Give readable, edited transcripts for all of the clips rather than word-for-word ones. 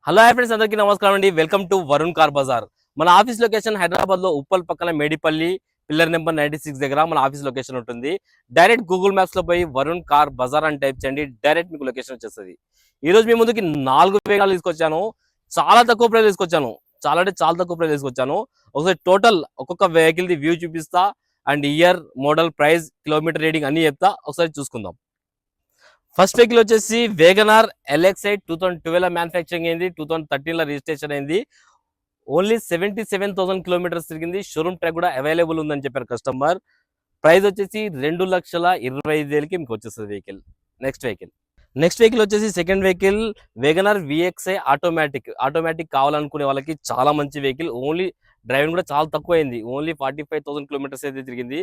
Hello hi friends, అందరికీ నమస్కారం అండి. Welcome to Varun car bazaar. మన ఆఫీస్ లొకేషన్ హైదరాబాద్ లో ఉప్పల్ పక్కన మేడిపల్లి పిల్లర్ నెంబర్ 96 దగ్గర మన ఆఫీస్ లొకేషన్ ఉంటుంది. డైరెక్ట్ గూగుల్ మ్యాప్స్ లో పోయి వరుణ్ కార్ బజార్ అని టైప్ చేయండి, డైరెక్ట్ మీకు లొకేషన్ వచ్చేస్తుంది. ఈ రోజు మీ ముందుకి 4 వేగాలు తీసుకొచ్చాను. చాలా తక్కువ ప్రైస్ తీసుకొచ్చాను. చాలా అంటే చాలా తక్కువ ప్రైస్ తీసుకొచ్చాను. ఒకసారి టోటల్ ఒక్కొక్క వెహికల్ ది వ్యూ చూపిస్తా and year, model, price, kilometre reading అన్ని చెప్తా. ఒకసారి చూసుకుందాం. ఫస్ట్ వెహికల్ వచ్చేసి వేగనార్ LXi 2012 మ్యానుఫ్యాక్చరింగ్ అయింది, 2013 లో రిజిస్ట్రేషన్ అయింది. ఓన్లీ 77,000 కిలోమీటర్స్ తిరిగింది. షోరూమ్ ట్రాక్ కూడా అవైలబుల్ ఉందని చెప్పారు కస్టమర్. ప్రైస్ వచ్చేసి 2,25,000కి మీకు వచ్చేస్తుంది వెహికల్. నెక్స్ట్ వెహికల్ వచ్చేసి second vehicle Wagon R VXi automatic కావాలనుకునే వాళ్ళకి చాలా మంచి వెహికల్. ఓన్లీ డ్రైవింగ్ కూడా చాలా తక్కువ అయింది. ఓన్లీ 45,000 కిలోమీటర్స్ అయితే తిరిగింది.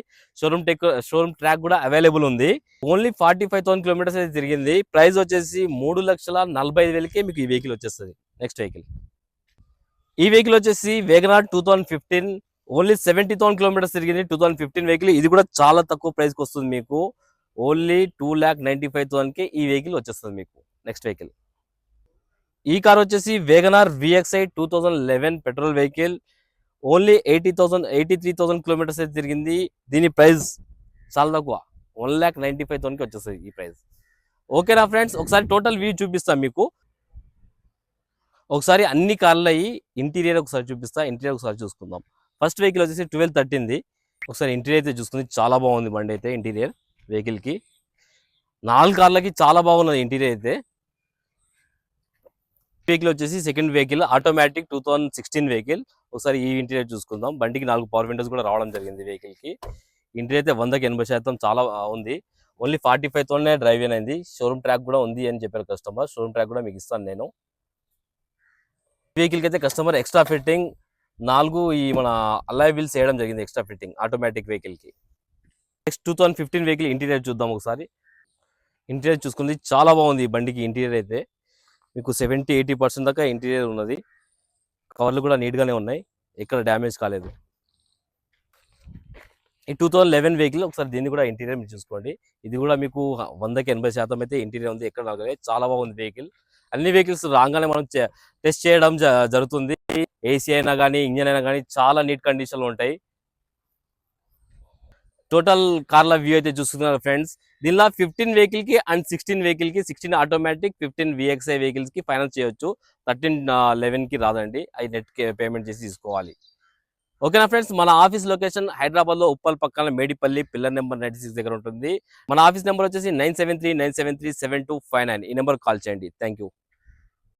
షోరూమ్ ట్రాక్ కూడా అవైలబుల్ ఉంది. ఓన్లీ 45,000 కిలోమీటర్స్ అయితే తిరిగింది. ప్రైస్ వచ్చేసి 3,45,000కే మీకు ఈ వెహికల్ వచ్చేస్తుంది. ఈ వెహికల్ వచ్చేసి వేగనార్ 2015, ఓన్లీ 70,000 కిలోమీటర్స్ తిరిగింది. 2015 వెహికల్. ఇది కూడా చాలా తక్కువ ప్రైస్ కి వస్తుంది మీకు. ఓన్లీ 2,95,000కి ఈ వెహికల్ వచ్చేస్తుంది మీకు. నెక్స్ట్ వెహికల్ ఈ కార్ వచ్చేసి Wagon R VXi 2011 petrol vehicle. Only 83,000 kilometres అయితే తిరిగింది. దీని ప్రైస్ చాలా తక్కువ, 1,95,000కి వచ్చేస్తుంది ఈ ప్రైస్. ఓకేనా ఫ్రెండ్స్, ఒకసారి టోటల్ వ్యూ చూపిస్తాం మీకు. ఒకసారి అన్ని కార్లు అయ్యి ఇంటీరియర్ ఒకసారి చూపిస్తా. ఇంటీరియర్ ఒకసారి చూసుకుందాం. ఫస్ట్ వెహికల్ వచ్చేసి 1213. ఒకసారి ఇంటీరియర్ అయితే చూసుకుంది. చాలా బాగుంది బండి అయితే. ఇంటీరియర్ వెహికల్కి 4 కార్లకి చాలా బాగున్నది ఇంటీరియర్ అయితే. వెహికల్ వచ్చేసి సెకండ్ వెహికల్ ఆటోమేటిక్ 2016 వెహికల్. ఒకసారి ఈ ఇంటీరియర్ చూసుకుందాం. బండికి 4 పవర్ విండోస్ కూడా రావడం జరిగింది వెహికల్కి. ఇంటీరియర్ అయితే 100కి 80% చాలా ఉంది. ఓన్లీ 45,000 డ్రైవ్ అయింది. షోరూమ్ ట్రాక్ కూడా ఉంది అని చెప్పారు కస్టమర్. షోరూమ్ ట్రాక్ కూడా మీకు ఇస్తాను నేను. వెహికల్కి అయితే కస్టమర్ ఎక్స్ట్రా ఫిట్టింగ్ 4 ఈ మన అలాయ్ వీల్స్ వేయడం జరిగింది. ఎక్స్ట్రా ఫిట్టింగ్ ఆటోమేటిక్ వెహికల్కి. నెక్స్ట్ 2015 వెహికల్ ఇంటీరియర్ చూద్దాం ఒకసారి. ఇంటీరియర్ చూసుకుంది. చాలా బాగుంది ఈ బండికి ఇంటీరియర్ అయితే. మీకు 70-80% దాకా ఇంటీరియర్ ఉన్నది. కవర్లు కూడా నీట్గానే ఉన్నాయి, ఎక్కడ డ్యామేజ్ కాలేదు. ఈ 2011 వెహికల్. ఒకసారి దీన్ని కూడా ఇంటీరియర్ మీరు చూసుకోండి. ఇది కూడా మీకు 100కి 80% అయితే ఇంటీరియర్ ఉంది, ఎక్కడ నలగలేదు. చాలా బాగుంది వెహికల్. అన్ని వెహికల్స్ రాగానే మనం టెస్ట్ చేయడం జరుగుతుంది. ఏసీ అయినా కానీ, ఇంజన్ అయినా కానీ చాలా నీట్ కండిషన్లో ఉంటాయి. టోటల్ కార్ల వ్యూ అయితే చూస్తున్నారు ఫ్రెండ్స్. దీనిలో 15 వెహికల్కి అండ్ 16 వెహికల్కి, 16 ఆటోమేటిక్, 15 VXi వెహికల్స్కి ఫైనల్ చేయొచ్చు. 1311కి రాదండి, అది నెట్ పేమెంట్ చేసి తీసుకోవాలి. ఓకేనా ఫ్రెండ్స్, మన ఆఫీస్ లొకేషన్ హైదరాబాద్లో ఉప్పల్ పక్కన మేడిపల్లి పిల్లర్ నెంబర్ 96 దగ్గర ఉంటుంది. మన ఆఫీస్ నెంబర్ వచ్చేసి 973-973-7259. ఈ నెంబర్ కాల్ చేయండి. Thank you.